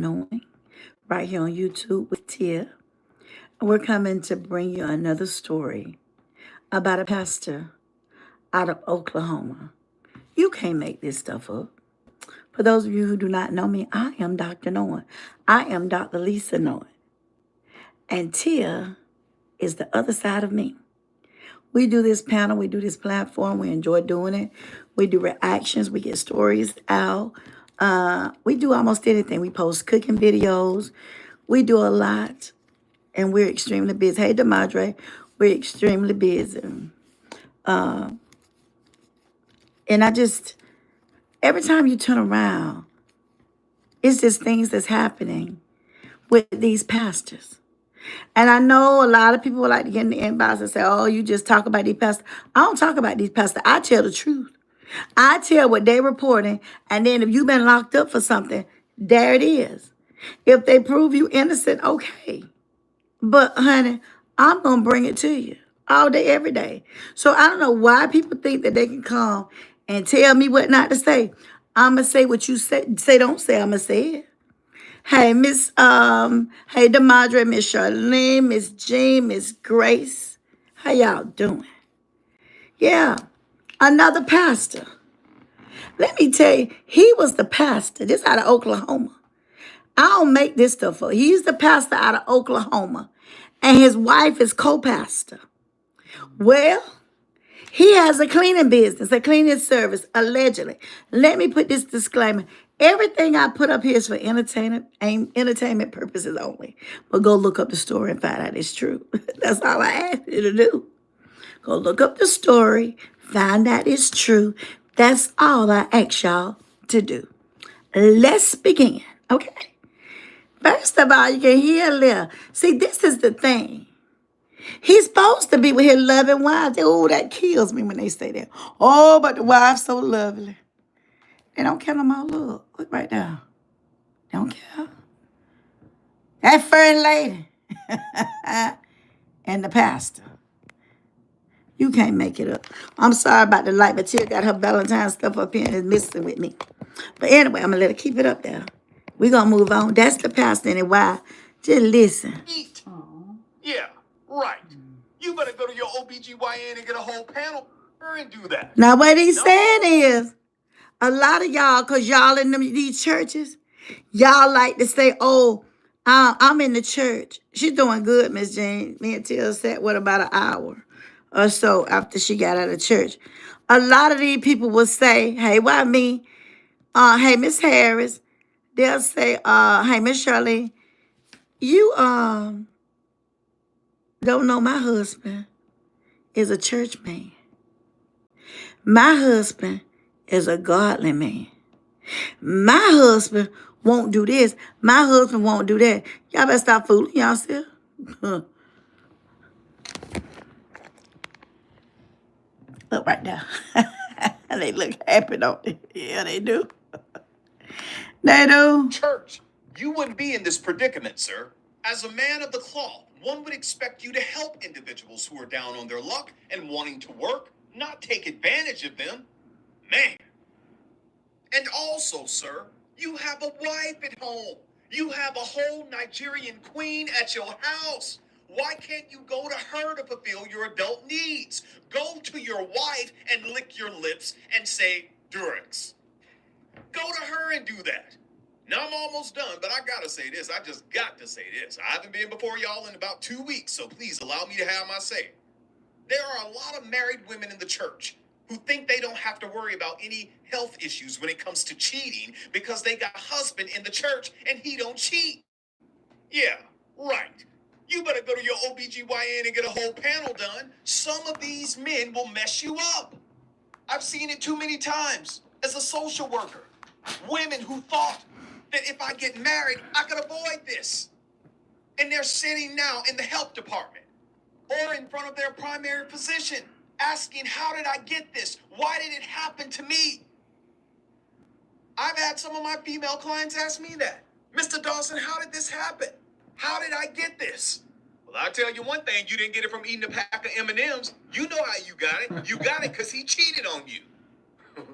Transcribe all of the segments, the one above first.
Knowing, right here on YouTube with Tia. We're coming to bring you another story about a pastor out of Oklahoma. You can't make this stuff up. For those of you who do not know me, I am Dr. Noah. I am Dr. Lisa Noah. And Tia is the other side of me. We do this panel, we do this platform, we enjoy doing it. We do reactions, we get stories out. We do almost anything. We post cooking videos. We do a lot, and we're extremely busy. Hey, DeMadre, we're extremely busy. And every time you turn around, it's just things that's happening with these pastors. And I know a lot of people would like to get in the inbox and say, oh, you just talk about these pastors. I don't talk about these pastors. I tell the truth. I tell what they're reporting. And then if you've been locked up for something, there it is. If they prove you innocent, okay. But, honey, I'm going to bring it to you all day, every day. So I don't know why people think that they can come and tell me what not to say. I'm going to say what you say. Don't say, I'm going to say it. Hey, hey, DeMadre, Miss Charlene, Miss Jean, Miss Grace. How y'all doing? Yeah, another pastor. Let me tell you, he was the pastor. This out of Oklahoma. I don't make this stuff up. He's the pastor out of Oklahoma. And his wife is co-pastor. Well, he has a cleaning business, a cleaning service, allegedly. Let me put this disclaimer. Everything I put up here is for entertainment purposes only. But go look up the story and find out it's true. That's all I ask you to do. Go look up the story, find out it's true. That's all I ask y'all to do. Let's begin, okay? First of all, you can hear Leah. See, this is the thing. He's supposed to be with his loving wife. Oh, that kills me when they say that. Oh, but the wife's so lovely. They don't care no more. Look right there. They don't care. That first lady and the pastor. You can't make it up. I'm sorry about the light, but Tia got her Valentine's stuff up here and is missing with me. But anyway, I'm going to let her keep it up there. We're going to move on. That's the pastor and his wife. Just listen. Eat. Yeah, right. You better go to your OBGYN and get a whole panel and do that. Now, what he's saying is, a lot of y'all, because y'all in these churches, y'all like to say, oh, I'm in the church. She's doing good, Miss Jane. Me and Tia sat with about an hour or so after she got out of church. A lot of these people will say, hey, why me? Hey, Miss Harris. They'll say, hey, Miss Shirley, you don't know my husband is a church man. My husband is a godly man. My husband won't do this. My husband won't do that. Y'all better stop fooling yourself. Look right now. They look happy, don't they? Yeah, they do. They do. Church, you wouldn't be in this predicament, sir. As a man of the cloth, one would expect you to help individuals who are down on their luck and wanting to work, not take advantage of them. Man. And also, sir, you have a wife at home. You have a whole Nigerian queen at your house. Why can't you go to her to fulfill your adult needs? Go to your wife and lick your lips and say, Durex. Go to her and do that. Now I'm almost done, but I gotta say this. I just got to say this. I haven't been before y'all in about 2 weeks, so please allow me to have my say. There are a lot of married women in the church who think they don't have to worry about any health issues when it comes to cheating because they got a husband in the church and he don't cheat. Yeah, right. You better go to your OBGYN and get a whole panel done. Some of these men will mess you up. I've seen it too many times as a social worker. Women who thought that if I get married, I could avoid this. And they're sitting now in the health department or in front of their primary physician asking, how did I get this? Why did it happen to me? I've had some of my female clients ask me that. Mr. Dawson, how did this happen? How did I get this? Well, I'll tell you one thing. You didn't get it from eating a pack of M&Ms. You know how you got it. You got it because he cheated on you.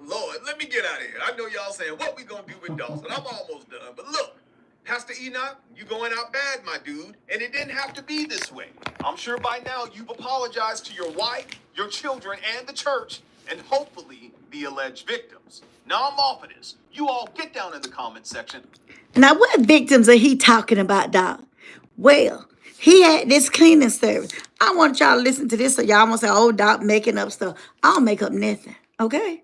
Lord, let me get out of here. I know y'all saying, what we going to do with Dawson? I'm almost done. But look, Pastor Pastor Enoch, you going out bad, my dude. And it didn't have to be this way. I'm sure by now you've apologized to your wife, your children, and the church, and hopefully the alleged victims. Now I'm off of this. You all get down in the comment section. Now, what victims are he talking about, dog? Well, he had this cleaning service. I want y'all to listen to this so y'all won't say, oh, Doc making up stuff. I don't make up nothing, okay?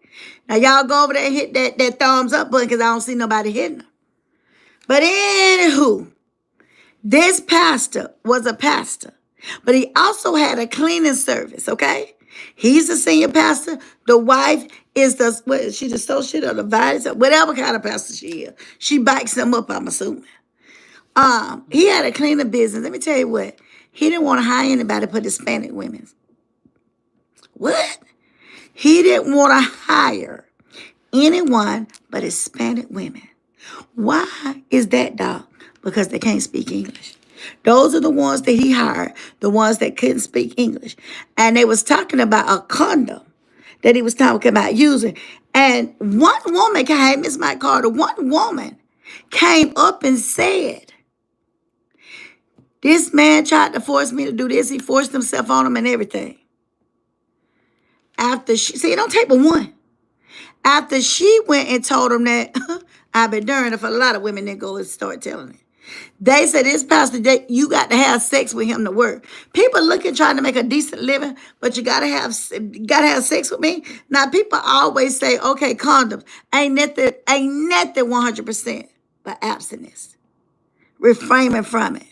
Now, y'all go over there and hit that thumbs up button because I don't see nobody hitting them. But anywho, this pastor was a pastor, but he also had a cleaning service, okay? He's the senior pastor. The wife is she's the associate or the vice, whatever kind of pastor she is. She backs him up, I'm assuming. He had a cleaning business. Let me tell you what. He didn't want to hire anybody but Hispanic women. What? He didn't want to hire anyone but Hispanic women. Why is that, dog? Because they can't speak English. Those are the ones that he hired, the ones that couldn't speak English. And they was talking about a condom that he was talking about using. And one woman, hey, Miss Mike Carter, one woman came up and said, this man tried to force me to do this. He forced himself on him and everything. After see, it don't take but one. After she went and told him that, I've been doing it for a lot of women that go and start telling it. They said, this pastor, you got to have sex with him to work. People looking, trying to make a decent living, but you gotta have sex with me. Now, people always say, okay, condoms. Ain't nothing 100% but abstinence. Refraining from it.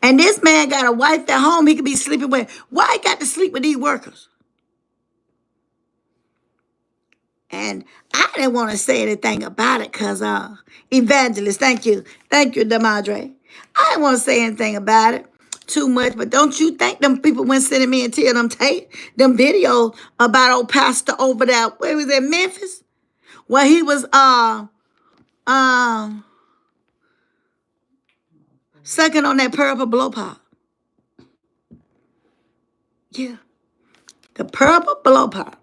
And this man got a wife at home he could be sleeping with. Why he got to sleep with these workers? And I didn't want to say anything about it because, evangelist, thank you, Demadre. I didn't want to say anything about it too much, but don't you think them people went sending me and tell them them videos about old pastor over there, where was in Memphis? Where he was, sucking on that purple blow pop. Yeah. The purple blow pop.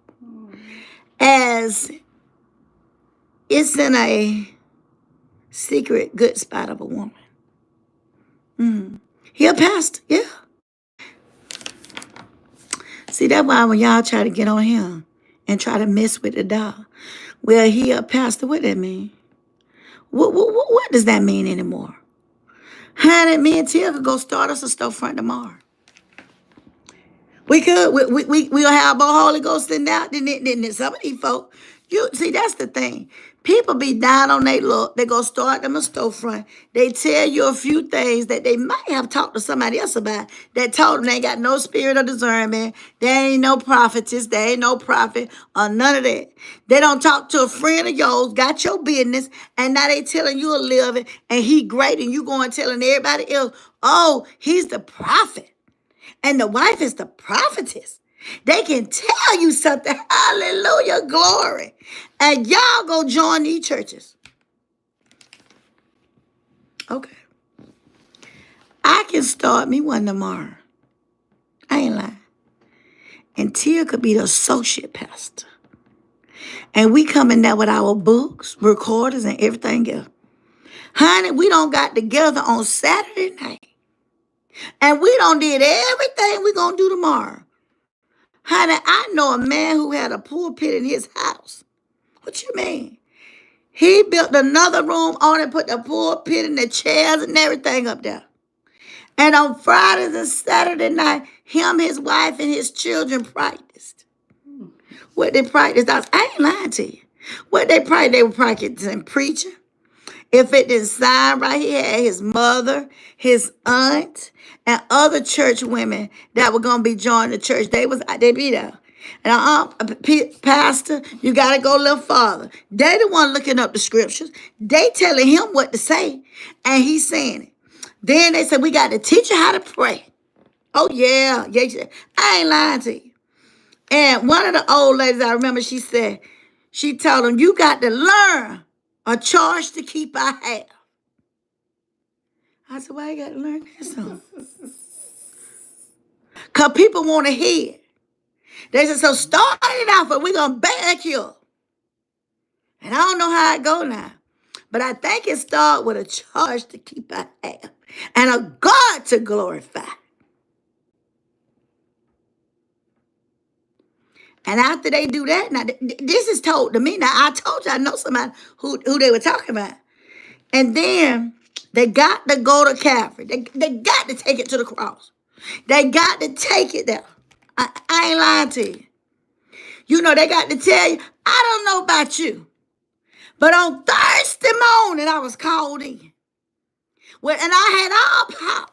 As it's in a secret good spot of a woman. He a pastor, yeah. See, that's why when y'all try to get on him and try to mess with the dog, well, he a pastor, what that mean? What does that mean anymore? Honey, me and Tia could go start us a storefront tomorrow. We could. We'll have more Holy Ghost than that than some of these folk. You see, that's the thing. People be down on their luck. They go start them a storefront. They tell you a few things that they might have talked to somebody else about. That told them they ain't got no spirit of discernment. They ain't no prophetess. They ain't no prophet or none of that. They don't talk to a friend of yours, got your business, and now they telling you a living, and he great, and you going telling everybody else, oh, he's the prophet. And the wife is the prophetess. They can tell you something. Hallelujah, glory. And y'all go join these churches. Okay. I can start me one tomorrow. I ain't lying. And Tia could be the associate pastor. And we come in there with our books, recorders, and everything else. Honey, we don't got together on Saturday night. And we don't did everything we gonna do tomorrow. Honey, I know a man who had a pulpit in his house. What you mean? He built another room on it, put the pulpit and the chairs and everything up there. And on Fridays and Saturday night, him, his wife, and his children practiced. What they practiced, I ain't lying to you. What they practiced, they were practicing preaching. If it didn't sound right, he had his mother, his aunt, and other church women that were going to be joining the church. They be there. And pastor, you got to go a little farther. They the one looking up the scriptures. They telling him what to say, and he's saying it. Then they said, we got to teach you how to pray. Oh, yeah. I ain't lying to you. And one of the old ladies, I remember, she told him, you got to learn a charge to keep I have. I said, why you got to learn that song? Because people want to hear. They said, so start it off, but we're going to back you up. And I don't know how it go now. But I think it started with a charge to keep I have and a God to glorify. And after they do that, now this is told to me. Now I told you I know somebody who they were talking about. And then they got to go to Calvary. They got to take it to the cross. They got to take it there. I ain't lying to you. You know, they got to tell you, I don't know about you, but on Thursday morning, I was called in. Well, and I had all power.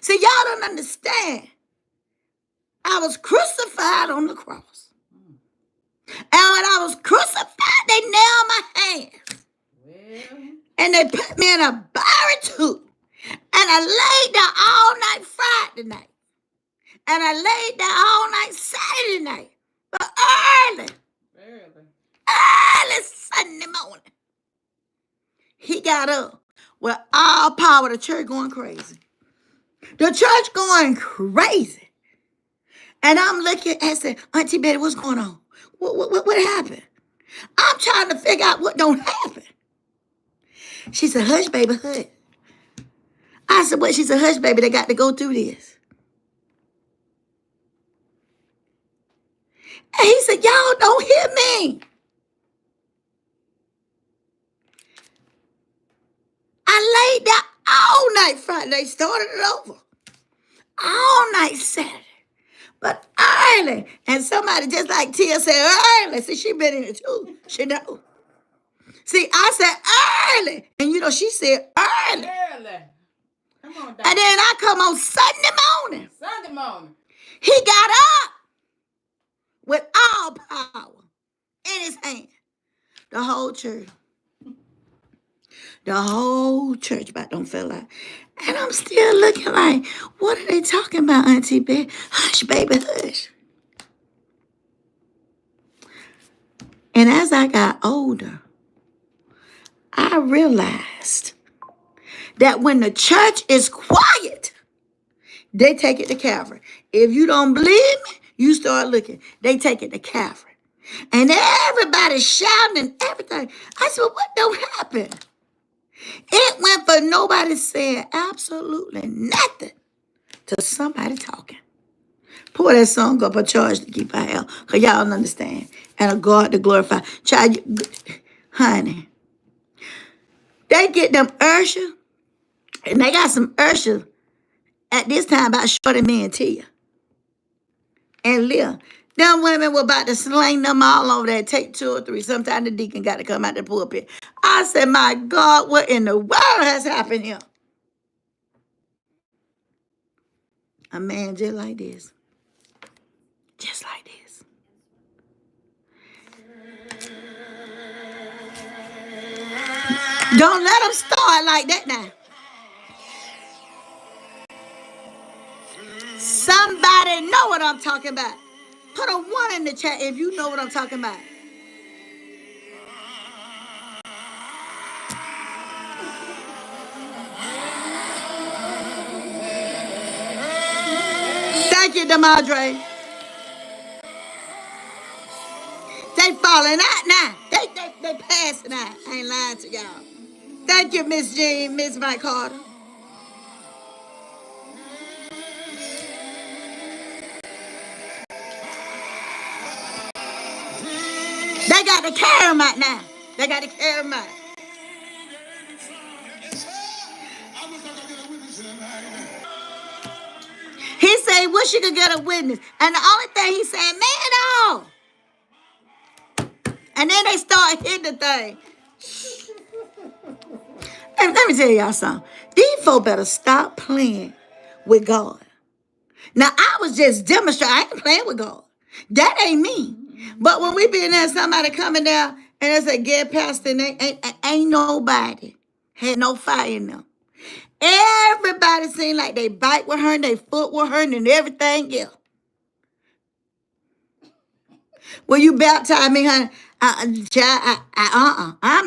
See, y'all don't understand. I was crucified on the cross. And when I was crucified, they nailed my hands. Well. And they put me in a barritude. And I laid there all night Friday night. And I laid there all night Saturday night. But early Sunday morning, he got up with all power. The church going crazy. The church going crazy. And I'm looking and said, Auntie Betty, what's going on? What happened? I'm trying to figure out what don't happen. She said, hush, baby, hush. I said, what? She said, hush, baby, they got to go through this. And he said, y'all don't hear me. I laid there all night Friday. They started it over. All night Saturday. But early. And somebody just like Tia said early. See, she been in it too. She know. See, I said early. And you know, she said early. Come on, and then I come on Sunday morning. He got up with all power in his hand. The whole church about don't feel like. And I'm still looking like, what are they talking about, Auntie Betty? Hush, baby, hush. And as I got older, I realized that when the church is quiet, they take it to Calvary. If you don't believe me, you start looking. They take it to Calvary. And everybody's shouting and everything. I said, well, what don't happen? It went for nobody saying absolutely nothing to somebody talking. Pour that song up, a charge to keep our hell, because y'all don't understand. And a God to glorify. Child, honey, they get them ushers, and they got some ushers at this time about shorter men Tia and Leah. Them women were about to sling them all over there, take 2 or 3. Sometimes the deacon got to come out the pulpit. I said, my God, what in the world has happened here? A man just like this. Just like this. Don't let them start like that now. Somebody know what I'm talking about. Put a 1 in the chat if you know what I'm talking about. Thank you, DeMadre. They falling out now. They passing out. I ain't lying to y'all. Thank you, Miss Jean, Miss Mike Carter. They got to carry them out now. They got to carry them out. He said, wish you could get a witness. And the only thing he said, man, no. And then they start hitting the thing. And let me tell y'all something. These folk better stop playing with God. Now, I was just demonstrating. I ain't playing with God. That ain't me. But when we be in there, somebody coming down and they say, get past it, ain't nobody had no fire in them. Everybody seemed like they bite were hurting, their foot were hurting, and everything else. Will you baptize me, honey? I'm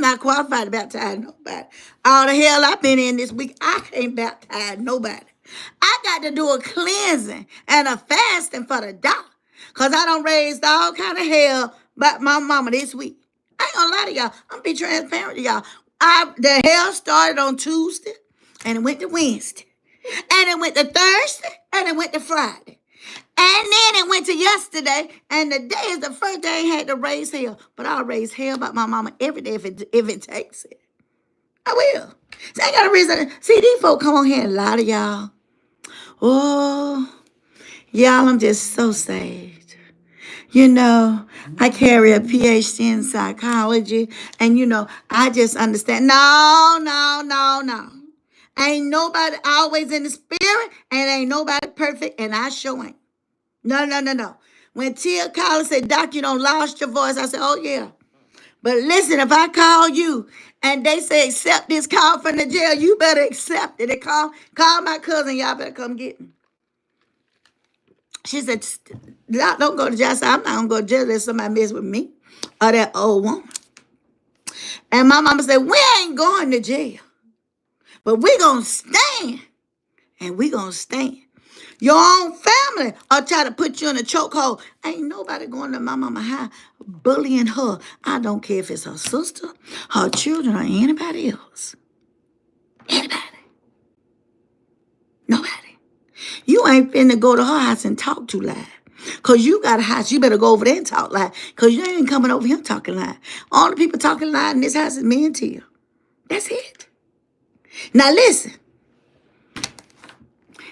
not qualified to baptize nobody. All the hell I've been in this week, I can't baptize nobody. I got to do a cleansing and a fasting for the doctor. Because I done raised all kind of hell about my mama this week. I ain't gonna lie to y'all. I'm gonna be transparent to y'all. The hell started on Tuesday, and it went to Wednesday, and it went to Thursday, and it went to Friday. And then it went to yesterday, and today is the first day I had to raise hell. But I'll raise hell about my mama every day if it takes it. I will. So I ain't got a reason. See, these folk come on here and lie to y'all. Oh, y'all, I'm just so saved. I carry a PhD in psychology, and I just understand. No. Ain't nobody always in the spirit, and ain't nobody perfect, and I sure ain't. No. When Tia called and said, Doc, you don't lost your voice, I said, oh, yeah. But listen, if I call you and they say accept this call from the jail, you better accept it. They call my cousin, y'all better come get me. She said, Doc, don't go to jail. I said, I'm not going to go to jail unless somebody mess with me or that old woman. And my mama said, we ain't going to jail, but we going to stand, and we going to stand. Your own family will try to put you in a chokehold. Ain't nobody going to my mama house bullying her. I don't care if it's her sister, her children, or anybody else. Anybody. Nobody. You ain't finna go to her house and talk too loud. Because you got a house, you better go over there and talk loud. Because you ain't coming over here talking loud. All the people talking loud in this house is me and Tia. That's it. Now listen.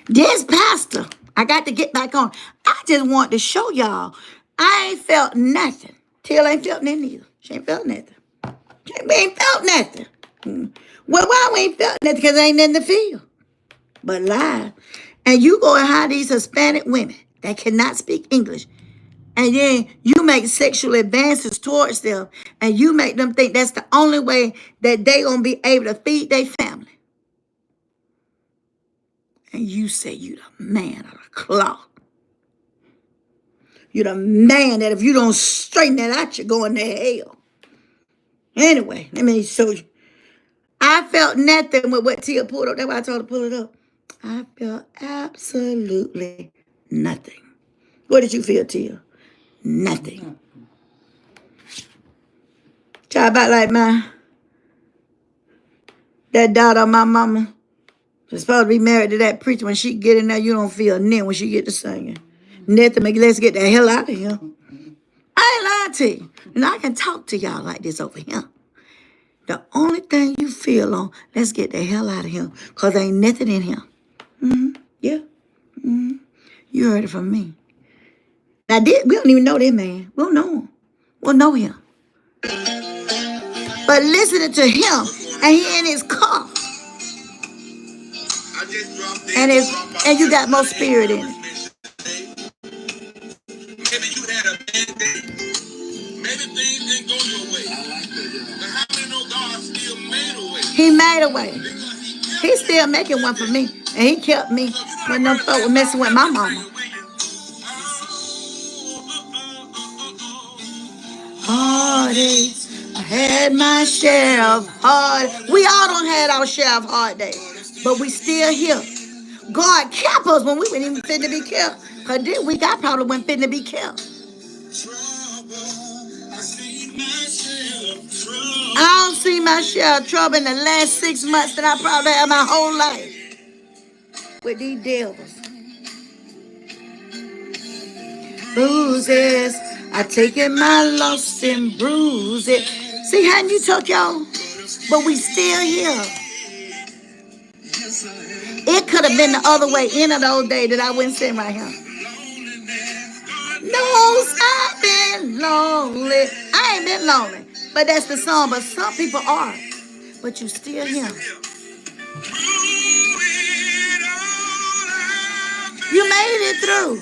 This pastor, I got to get back on. I just want to show y'all, I ain't felt nothing. Till ain't felt nothing either. She ain't felt nothing. We ain't felt nothing. Well, why we ain't felt nothing? Because ain't nothing to feel. But lie. And you go and hire these Hispanic women that cannot speak English. And then you make sexual advances towards them. And you make them think that's the only way that they going to be able to feed their family. And you say you the man of the cloth. You the man that if you don't straighten that out, you're going to hell. Anyway, let me show you. I felt nothing with what Tia pulled up. That's why I told her to pull it up. I felt absolutely nothing. What did you feel, Tia? Nothing. Try about like that daughter of my mama. She's supposed to be married to that preacher. When she get in there, you don't feel nothing when she get to singing. Nothing. Let's get the hell out of here. I ain't lying to you. And I can talk to y'all like this over here. The only thing you feel on, let's get the hell out of here. Because there ain't nothing in here. Yeah. You heard it from me. Now, we don't even know that man. We don't know him. We'll know him. But listening to him, and he in his car. And you got more spirit in it. Maybe you had a bad day. Maybe things didn't go your way. But how many know God still made a way? He made a way. He's still making one for me. And he kept me when them folk were messing with my mama. Heartaches. I had my share of hard. We all don't had our share of hard days. But we still here. God kept us when we weren't even fit to be kept. Because this week I probably wasn't fit to be kept. I don't see my share of trouble in the last 6 months that I probably had my whole life with these devils. Bruises, I taken my loss and bruise it. See how you took y'all? But we still here. It could have been the other way in of those days that I wouldn't sit right here. No, I've been lonely. I ain't been lonely. But that's the song. But some people are. But you still here. You made it through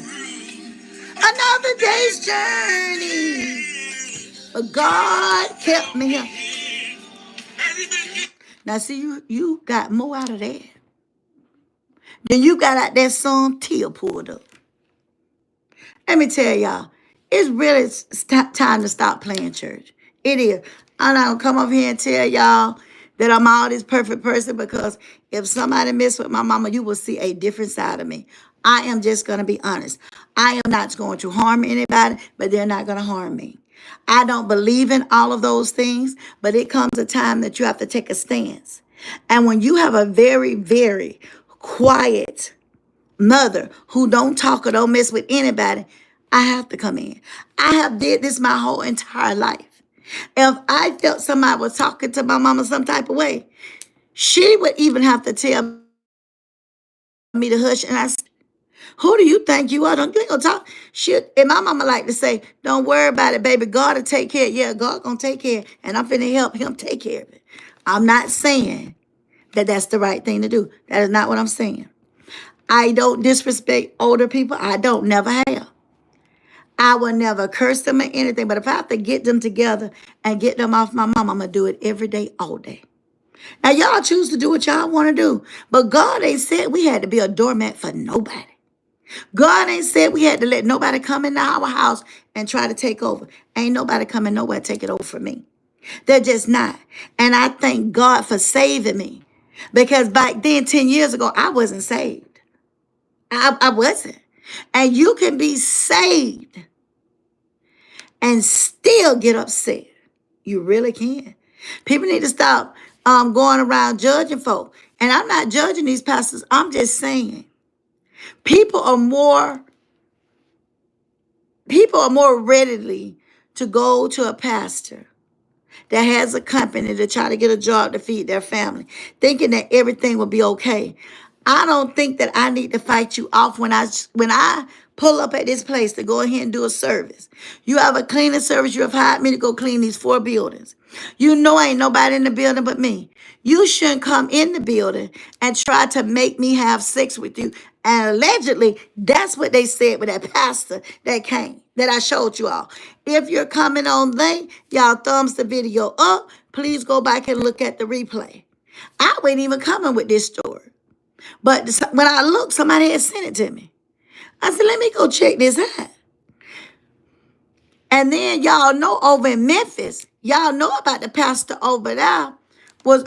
another day's journey. But God kept me here. Now see, you got more out of that than you got out that song Tia pulled up. Let me tell y'all, it's really time to stop playing church. It is. I'm not going to come up here and tell y'all that I'm all this perfect person, because if somebody mess with my mama, you will see a different side of me. I am just going to be honest. I am not going to harm anybody, but they're not going to harm me. I don't believe in all of those things, but it comes a time that you have to take a stance. And when you have a very, very quiet mother who don't talk or don't mess with anybody, I have to come in. I have did this my whole entire life. If I felt somebody was talking to my mama some type of way, she would even have to tell me to hush. And who do you think you are? Don't you ain't gonna talk shit. And my mama like to say, don't worry about it, baby. God will take care. Yeah, God gonna take care. And I'm finna help him take care of it. I'm not saying that that's the right thing to do. That is not what I'm saying. I don't disrespect older people. I don't, never have. I will never curse them or anything. But if I have to get them together and get them off my mom, I'm going to do it every day, all day. Now, y'all choose to do what y'all want to do. But God ain't said we had to be a doormat for nobody. God ain't said we had to let nobody come into our house and try to take over. Ain't nobody coming nowhere to take it over for me. They're just not. And I thank God for saving me. Because back then, 10 years ago, I wasn't saved. I wasn't. And you can be saved and still get upset. You really can. People need to stop going around judging folk. And I'm not judging these pastors. I'm just saying people are more readily to go to a pastor that has a company to try to get a job to feed their family, thinking that everything will be okay. I don't think that I need to fight you off when I pull up at this place to go ahead and do a service. You have a cleaning service. You have hired me to go clean these 4 buildings. You know ain't nobody in the building but me. You shouldn't come in the building and try to make me have sex with you. And allegedly, that's what they said with that pastor that came, that I showed you all. If you're coming on late, y'all thumbs the video up. Please go back and look at the replay. I wasn't even coming with this story. But when I looked, somebody had sent it to me. I said, let me go check this out. And then y'all know over in Memphis, y'all know about the pastor over there was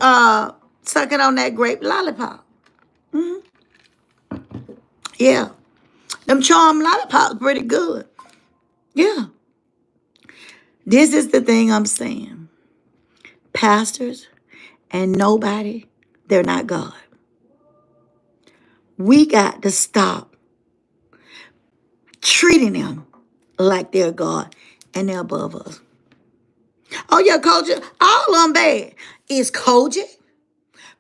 sucking on that grape lollipop. Mm-hmm. Yeah. Them charm lollipops pretty good. Yeah. This is the thing I'm saying. Pastors and nobody, they're not God. We got to stop treating them like they're God and they're above us. Oh, yeah, culture, all of them bad. It's Kojic,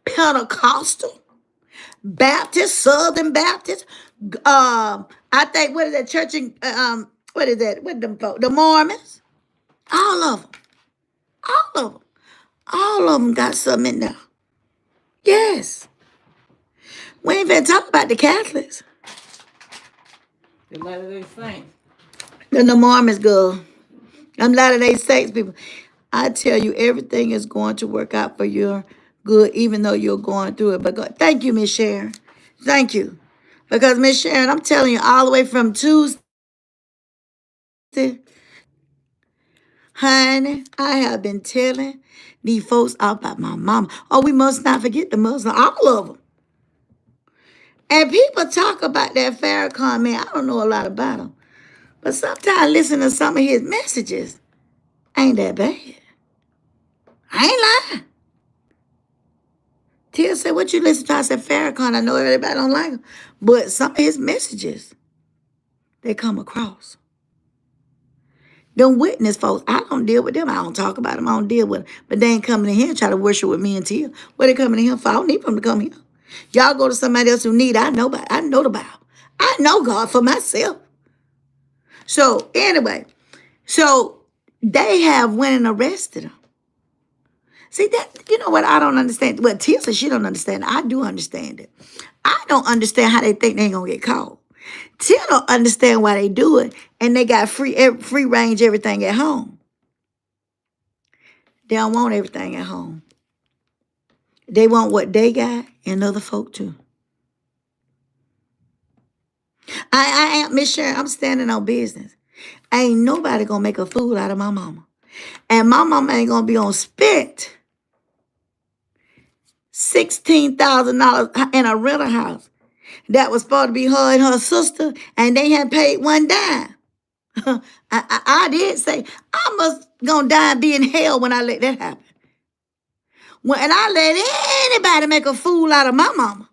Pentecostal, Baptist, Southern Baptist. I think, what is that church in, what is that? What them folks? The Mormons. All of them. All of them. All of them got something in there. Yes. We ain't even talk about the Catholics. The Latter-day Saints. The Mormons, girl. I'm Latter-day Saints people. I tell you, everything is going to work out for your good, even though you're going through it. But God, thank you, Miss Sharon. Thank you. Because, Miss Sharon, I'm telling you, all the way from Tuesday, honey, I have been telling these folks about my mama. Oh, we must not forget the Muslim, all of them. And people talk about that Farrakhan man. I don't know a lot about him. But sometimes listen to some of his messages. Ain't that bad. I ain't lying. Tia said, what you listen to? I said, Farrakhan. I know everybody don't like him. But some of his messages, they come across. Them witness folks, I don't deal with them. I don't talk about them. I don't deal with them. But they ain't coming in here and try to worship with me and Tia. What they coming in here for? I don't need them to come here. Y'all go to somebody else who need. I know the Bible. I know God for myself. So anyway, so they have went and arrested him. See, that, you know what I don't understand? Well, Tia says she don't understand. I do understand it. I don't understand how they think they ain't gonna get caught. Tia don't understand why they do it, and they got free range everything at home. They don't want everything at home. They want what they got and other folk too. I am Miss Sharon. I'm standing on business. Ain't nobody gonna make a fool out of my mama, and my mama ain't gonna be on spit. $16,000 in a rental house that was supposed to be her and her sister, and they hadn't paid one dime. I did say I must gonna die and be in hell when I let that happen. When I let anybody make a fool out of my mama,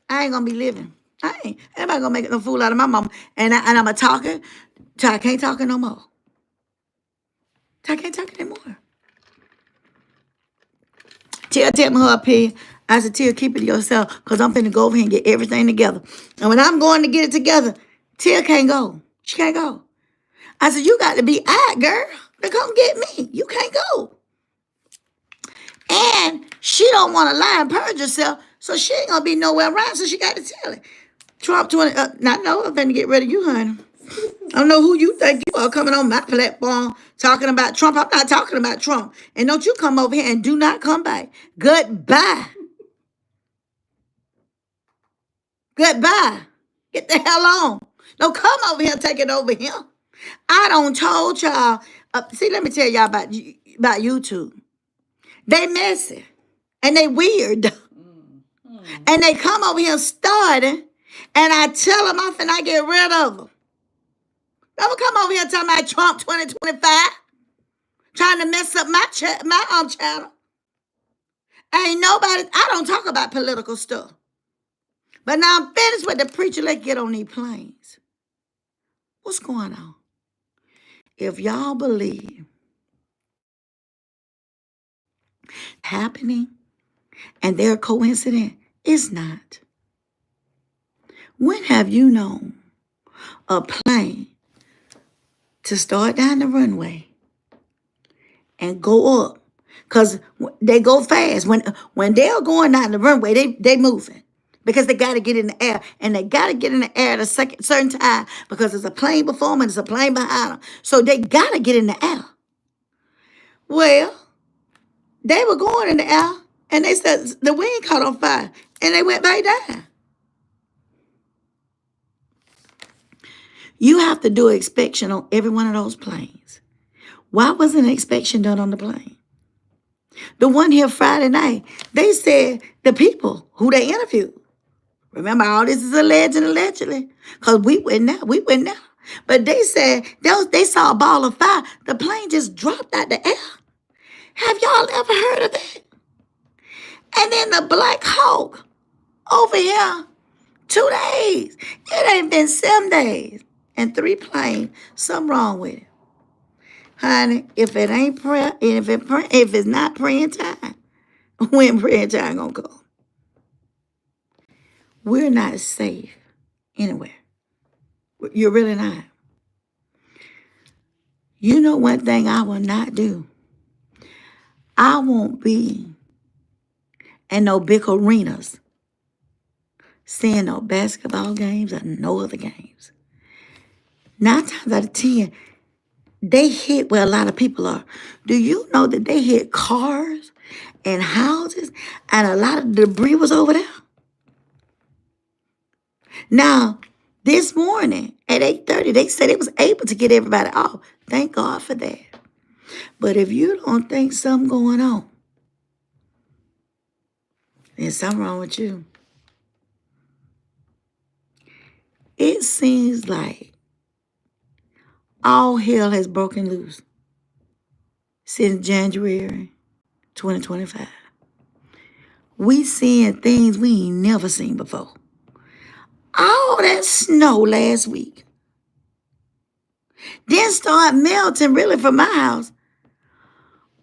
I ain't gonna be living. I ain't. Anybody gonna make no fool out of my mama. And I'm a talker till I can't talk no more. Till I can't talk anymore. Tia tell me her opinion. I said, Tia, keep it to yourself because I'm finna go over here and get everything together. And when I'm going to get it together, Tia can't go. She can't go. I said, you got to be out, girl, to come get me. You can't go. And she don't want to lie and purge herself, so she ain't going to be nowhere around, so she got to tell it. Trump 20, not know I'm finna get rid of you, honey. I don't know who you think you are coming on my platform talking about Trump. I'm not talking about Trump. And don't you come over here and do not come back. Goodbye. Goodbye. Get the hell on. Don't come over here and take it over here. I don't told y'all. See, let me tell y'all about YouTube. They messy. And they weird. And they come over here starting. And I tell them off and I get rid of them. Don't come over here talking about Trump 2025. Trying to mess up my channel. Ain't nobody, I don't talk about political stuff. But now I'm finished with the preacher. Let's get on these planes. What's going on? If y'all believe happening and they're coincident, it's not. When have you known a plane to start down the runway and go up? Because they go fast. When they're going down the runway, they moving. Because they got to get in the air. And they got to get in the air at a certain time. Because there's a plane before them and there's a plane behind them. So they got to get in the air. Well, they were going in the air. And they said the wing caught on fire. And they went back down. You have to do an inspection on every one of those planes. Why wasn't an inspection done on the plane? The one here Friday night, they said the people who they interviewed. Remember, all this is allegedly, because we went there. But they said they saw a ball of fire. The plane just dropped out the air. Have y'all ever heard of that? And then the Black Hawk over here, 2 days. It ain't been 7 days. And 3 planes. Something wrong with it. Honey, if it ain't prayer, if it's not praying time, when praying time gonna go? We're not safe anywhere. You're really not. You know one thing I will not do? I won't be in no big arenas seeing no basketball games or no other games. 9 times out of 10, they hit where a lot of people are. Do you know that they hit cars and houses and a lot of debris was over there? Now, this morning at 8:30, they said it was able to get everybody off. Thank God for that. But if you don't think something going on, then something wrong with you. It seems like all hell has broken loose since January 2025. We seeing things we ain't never seen before. All that snow last week didn't start melting really from my house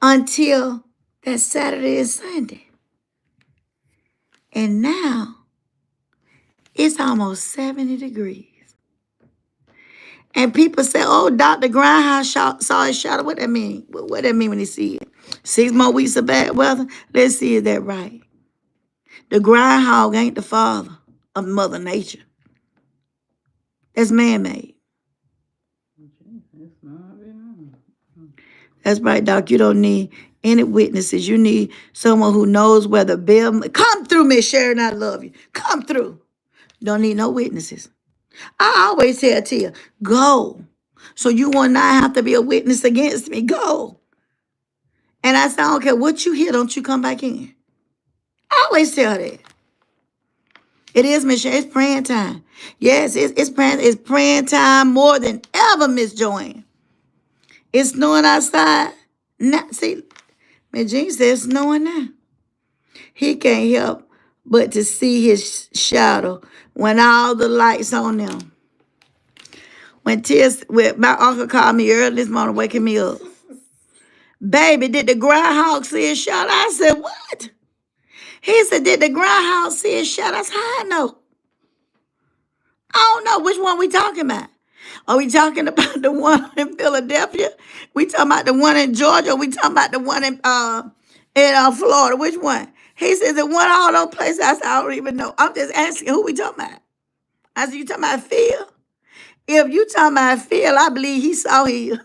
until that Saturday and Sunday. And now it's almost 70 degrees. And people say, oh, Dr. Grindhouse saw his shadow. What that mean? What that mean when he see it? 6 more weeks of bad weather? Let's see, is that right? The groundhog ain't the father of Mother Nature. That's man-made. That's right, Doc. You don't need any witnesses. You need someone who knows where the bell... Come through, Miss Sharon. I love you. Come through. Don't need no witnesses. I always tell Tia, go. So you will not have to be a witness against me. Go. And I say, I don't care what you hear. Don't you come back in. I always tell that. It is, Miss Sharon. It's praying time. Yes, it's praying time more than never, Miss Joanne. It's snowing outside. Now, see, Miss Jean says it's snowing now. He can't help but to see his shadow when all the lights on them. When my uncle called me early this morning, waking me up. Baby, did the groundhog see his shadow? I said, what? He said, did the groundhog see his shadow? I said, how I know? I don't know which one we talking about. Are we talking about the one in Philadelphia? We talking about the one in Georgia? Or we talking about the one in Florida? Which one? He says the one all those places. I said, I don't even know. I'm just asking who we talking about. I said, you talking about Phil? If you talking about Phil, I believe he saw him.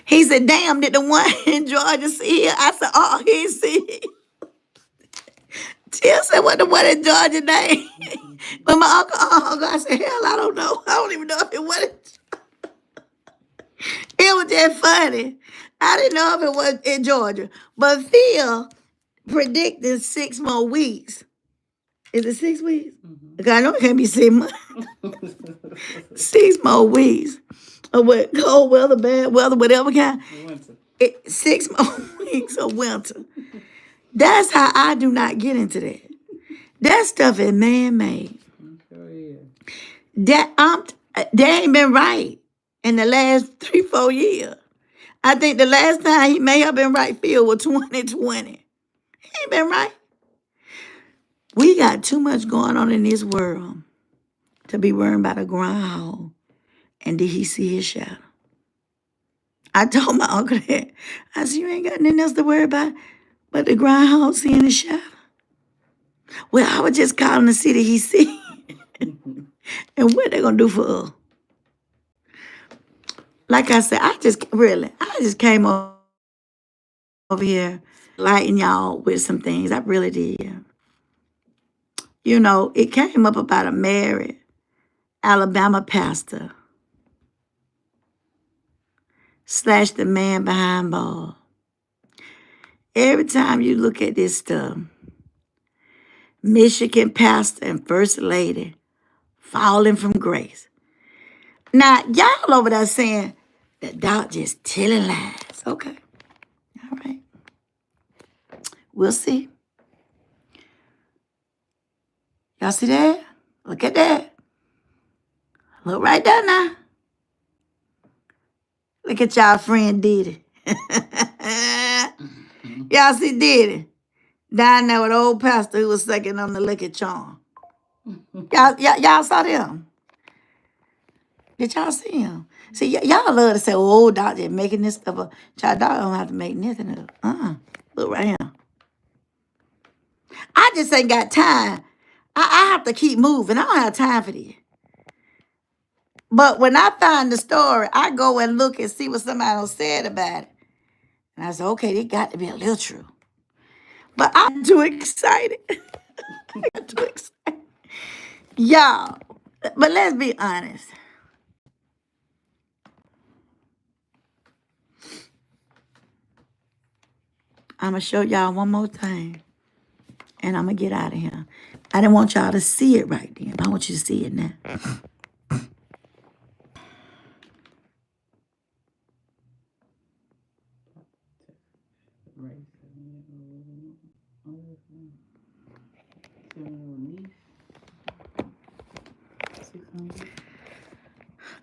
He said, damn, did the one in Georgia see it? I said, oh, he see it. Till said, what the one in Georgia name? But my uncle, I said, hell, I don't know. I don't even know if it was. It was just funny. I didn't know if it was in Georgia. But Phil predicted 6 more weeks. Is it 6 weeks? Because I know it can't be 6 months. 6 more weeks of what? Cold weather, bad weather, whatever kind. Winter. 6 more weeks of winter. That's how I do not get into that. That stuff is man-made. Sure is. That ain't been right in the last 3-4 years. I think the last time he may have been right, Phil, was 2020. He ain't been right. We got too much going on in this world to be worrying about a groundhog. And did he see his shadow? I told my uncle that. I said, you ain't got nothing else to worry about but the groundhog seeing his shadow. Well, I was just calling to see that he see. And what they gonna do for us? Like I said, I just came over here lighting y'all with some things. I really did. You know, it came up about a married Alabama pastor / the man behind bars. Every time you look at this stuff, Michigan pastor and first lady falling from grace. Now, y'all over there saying that doc just telling lies. Okay. All right. We'll see. Y'all see that? Look at that. Look right there now. Look at y'all friend Diddy. Y'all see Diddy down there with the old pastor who was sucking on the liquor charm. Y'all saw them. Did y'all see him? See, y'all love to say, oh, doc just making this stuff up. Child, doc don't have to make nothing up. Look right here. I just ain't got time. I have to keep moving. I don't have time for this. But when I find the story, I go and look and see what somebody else said about it. And I said, okay, it got to be a little true. But I'm too excited. I'm too excited. Y'all, but let's be honest. I'm going to show y'all one more thing. And I'm going to get out of here. I didn't want y'all to see it right then, but I want you to see it now.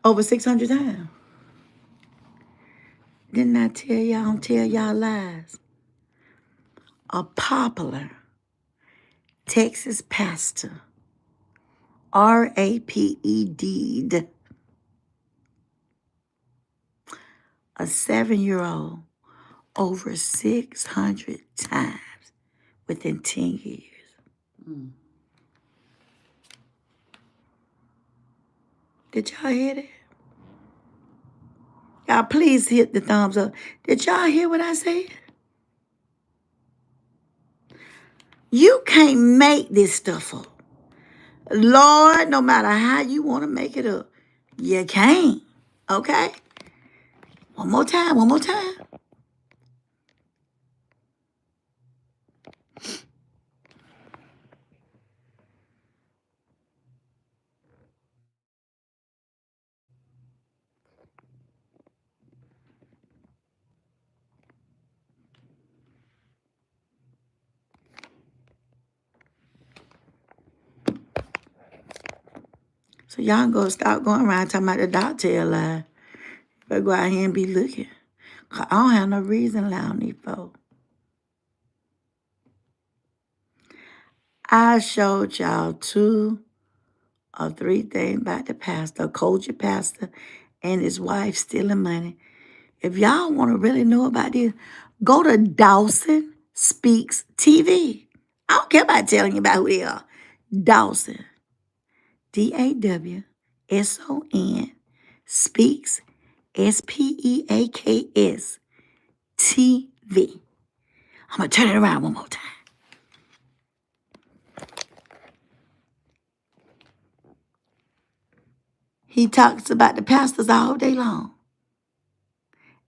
Over 600 times. Didn't I tell y'all? I don't tell y'all lies. A popular Texas pastor, raped a 7-year-old over 600 times within 10 years. Did y'all hear that? Y'all please hit the thumbs up. Did y'all hear what I said? You can't make this stuff up. Lord, no matter how you want to make it up, you can't. Okay? One more time. So y'all go start going around talking about the doctor lie. Better go out here and be looking. 'Cause I don't have no reason to lie on these folks. I showed y'all 2 or 3 things about the pastor, a culture pastor and his wife stealing money. If y'all want to really know about this, go to Dawson Speaks TV. I don't care about telling you about who they are. Dawson, DAWSON, Speaks, SPEAKS, TV. I'm going to turn it around one more time. He talks about the pastors all day long.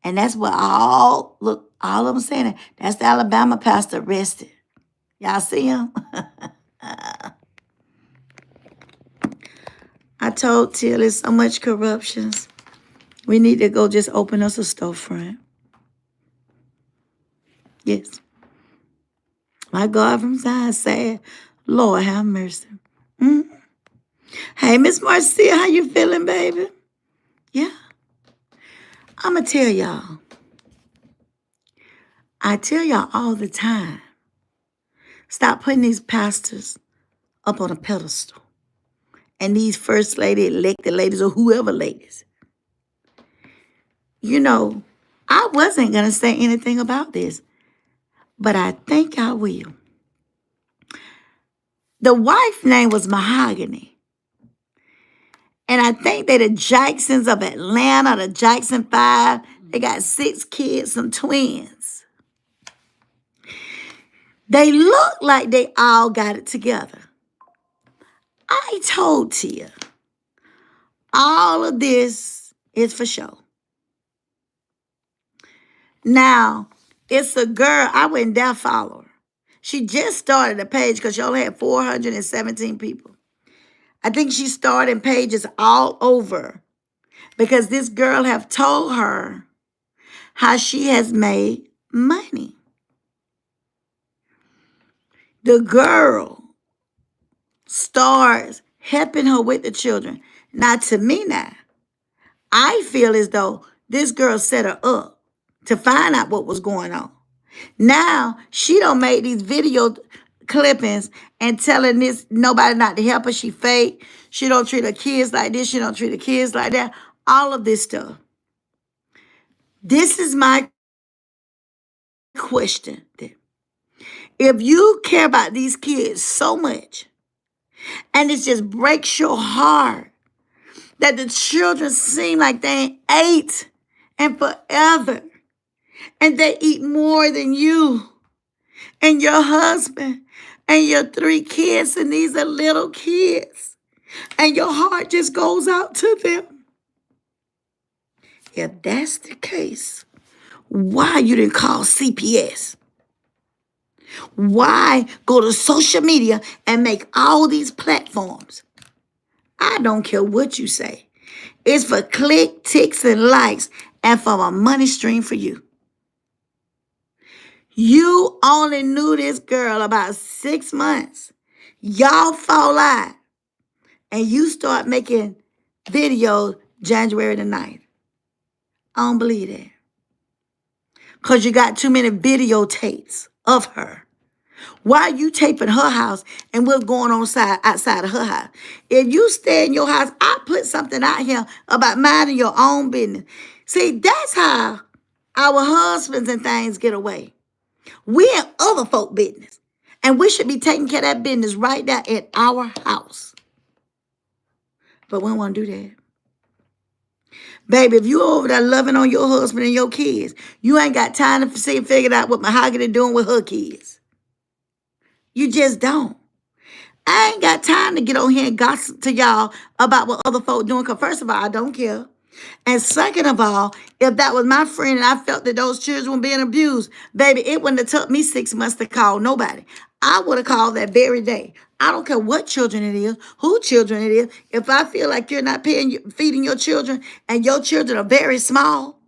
And that's what all of them saying. That's the Alabama pastor arrested. Y'all see him? I told Till there's so much corruptions. We need to go just open us a storefront. Yes. My God from Zion said, Lord have mercy. Mm-hmm. Hey, Miss Marcia, how you feeling, baby? Yeah. I'm going to tell y'all. I tell y'all all the time. Stop putting these pastors up on a pedestal. And these first lady, elected ladies, or whoever ladies. You know, I wasn't going to say anything about this, but I think I will. The wife's name was Mahogany. And I think they the Jacksons of Atlanta, the Jackson 5. They got 6 kids, some twins. They look like they all got it together. I told Tia, all of this is for show. Now, it's a girl, I wouldn't dare follow her. She just started a page because she only had 417 people. I think she started pages all over because this girl have told her how she has made money. The girl starts helping her with the children. Now, to me now, I feel as though this girl set her up to find out what was going on. Now, she don't make these video clippings and telling this nobody not to help her. She fake. She don't treat her kids like this. She don't treat her kids like that. All of this stuff. This is my question. If you care about these kids so much, and it just breaks your heart that the children seem like they ain't ate and forever, and they eat more than you and your husband and your 3 kids, and these are little kids, and your heart just goes out to them. If that's the case, why you didn't call CPS? Why go to social media and make all these platforms? I don't care what you say. It's for click, ticks, and likes, and for a money stream for you. You only knew this girl about 6 months. Y'all fall out, and you start making videos January the 9th. I don't believe that. Because you got too many videotapes of her. Why are you taping her house and what's going on outside of her house? If you stay in your house, I put something out here about minding your own business. See, that's how our husbands and things get away. We in other folk business. And we should be taking care of that business right there at our house. But we don't want to do that. Baby, if you over there loving on your husband and your kids, you ain't got time to figure out what Mahogany doing with her kids. You just don't. I ain't got time to get on here and gossip to y'all about what other folk doing. Because first of all, I don't care. And second of all, if that was my friend and I felt that those children were being abused, baby, it wouldn't have took me 6 months to call nobody. I would have called that very day. I don't care what children it is, who children it is. If I feel like you're not feeding your children and your children are very small,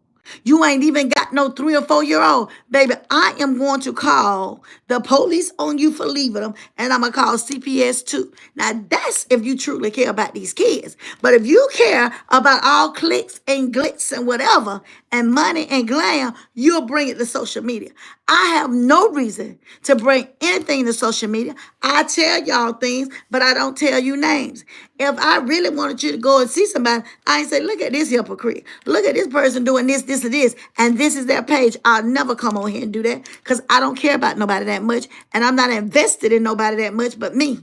You ain't even got no 3 or 4 year old. Baby, I am going to call the police on you for leaving them, and I'm going to call CPS too. Now, that's if you truly care about these kids. But if you care about all clicks and glitz and whatever, and money and glam, you'll bring it to social media. I have no reason to bring anything to social media. I tell y'all things, but I don't tell you names. If I really wanted you to go and see somebody, I ain't say, look at this hypocrite. Look at this person doing this, this, and this, and this is their page. I'll never come on here and do that because I don't care about nobody that much, and I'm not invested in nobody that much but me.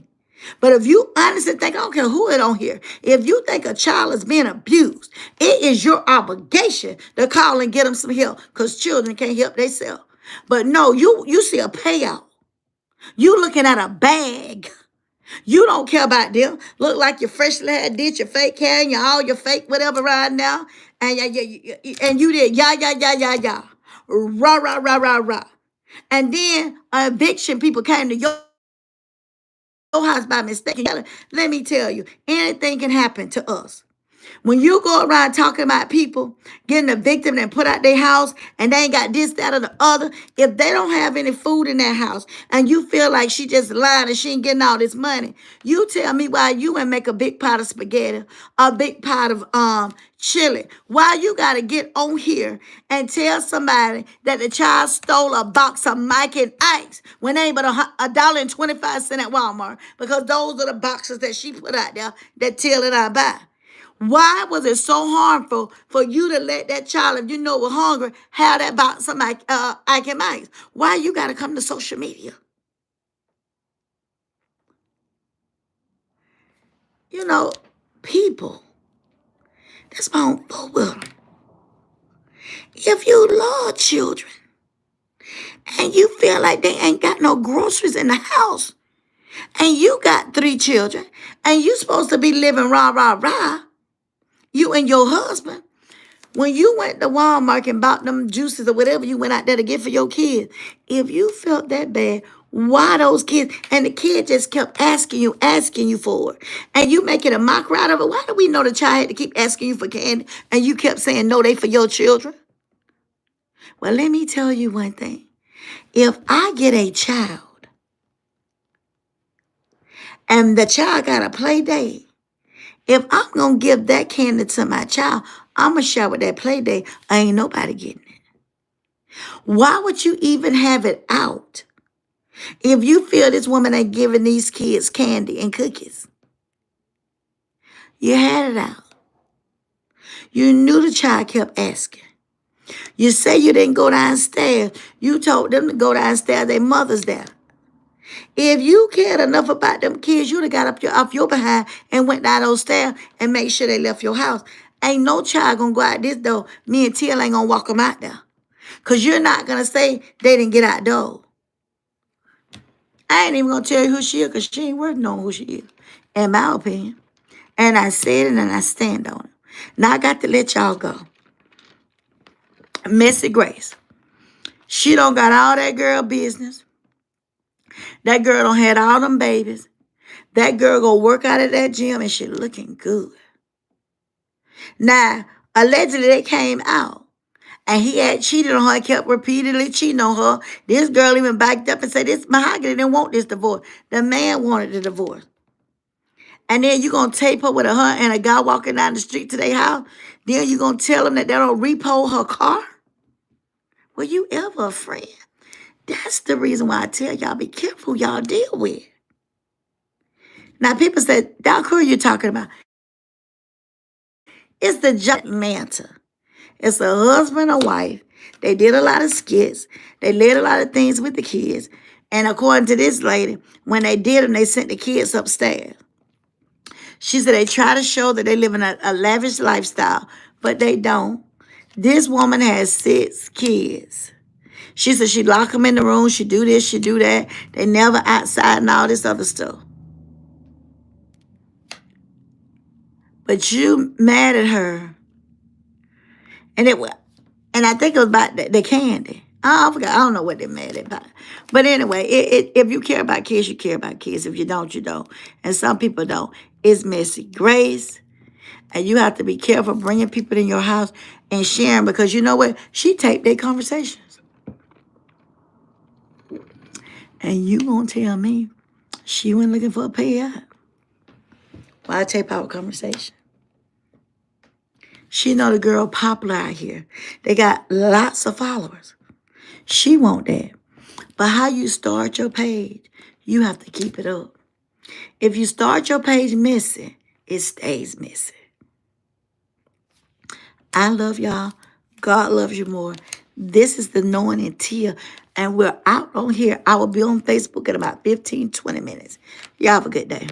But if you honestly think, I don't care who it on here, if you think a child is being abused, it is your obligation to call and get them some help because children can't help themselves. But no, you see a payout. You looking at a bag. You don't care about them. Look like you freshly had did your fake hair and all your fake whatever right now. And and you did yeah. Rah, rah, rah, rah, rah. And then eviction people came to your house by mistake. Let me tell you, anything can happen to us. When you go around talking about people getting a victim and put out their house and they ain't got this, that, or the other, if they don't have any food in their house and you feel like she just lied and she ain't getting all this money, you tell me why you ain't make a big pot of spaghetti, a big pot of chili. Why you got to get on here and tell somebody that the child stole a box of Mike and Ike's when they ain't but $1.25 at Walmart, because those are the boxes that she put out there that Till and I buy. Why was it so harmful for you to let that child, if you know was hungry, have that box of Ike and Mike's? Why you got to come to social media? You know, people, that's my own fault with them. If you love children and you feel like they ain't got no groceries in the house and you got 3 children and you supposed to be living rah, rah, rah, you and your husband, when you went to Walmart and bought them juices or whatever you went out there to get for your kids, if you felt that bad, why those kids, and the kid just kept asking you for it, and you making a mockery out of it, why do we know the child had to keep asking you for candy and you kept saying no, they for your children? Well, let me tell you one thing. If I get a child and the child got a play date, if I'm going to give that candy to my child, I'm going to share with that play date. Ain't nobody getting it. Why would you even have it out if you feel this woman ain't giving these kids candy and cookies? You had it out. You knew the child kept asking. You say you didn't go downstairs. You told them to go downstairs. Their mother's there. If you cared enough about them kids, you'd have got up off your behind and went down those stairs and made sure they left your house. Ain't no child gonna go out this door. Me and Till ain't gonna walk them out there. Because you're not gonna say they didn't get out door. I ain't even gonna tell you who she is because she ain't worth knowing who she is, in my opinion. And I said it and I stand on it. Now I got to let y'all go. Messy Grace. She don't got all that girl business. That girl don't had all them babies. That girl go work out at that gym and she looking good. Now, allegedly they came out and he had cheated on her, kept repeatedly cheating on her. This girl even backed up and said, this Mahogany didn't want this divorce. The man wanted the divorce. And then you going to tape her with her and a guy walking down the street to their house. Then you going to tell them that they don't repo her car? Were you ever a friend? That's the reason why I tell y'all, be careful who y'all deal with. Now, people said, Doc, who are you talking about? It's the Atlanta. It's a husband and wife. They did a lot of skits. They did a lot of things with the kids. And according to this lady, when they did them, they sent the kids upstairs. She said they try to show that they live in a lavish lifestyle, but they don't. This woman has 6 kids. She said she lock them in the room. She do this, she do that. They never outside and all this other stuff. But you mad at her. And I think it was about the candy. I forgot. I don't know what they're mad about. But anyway, if you care about kids, you care about kids. If you don't, you don't. And some people don't. It's Messy Grace. And you have to be careful bringing people in your house and sharing, because you know what? She taped their conversations. And you gonna tell me she went looking for a payout? Why tape our conversation? She know the girl popular out here. They got lots of followers. She want that. But how you start your page, you have to keep it up. If you start your page missing, it stays missing. I love y'all. God loves you more. This is the Knowing and Tia, and we're out on here. I will be on Facebook in about 15, 20 minutes. Y'all have a good day.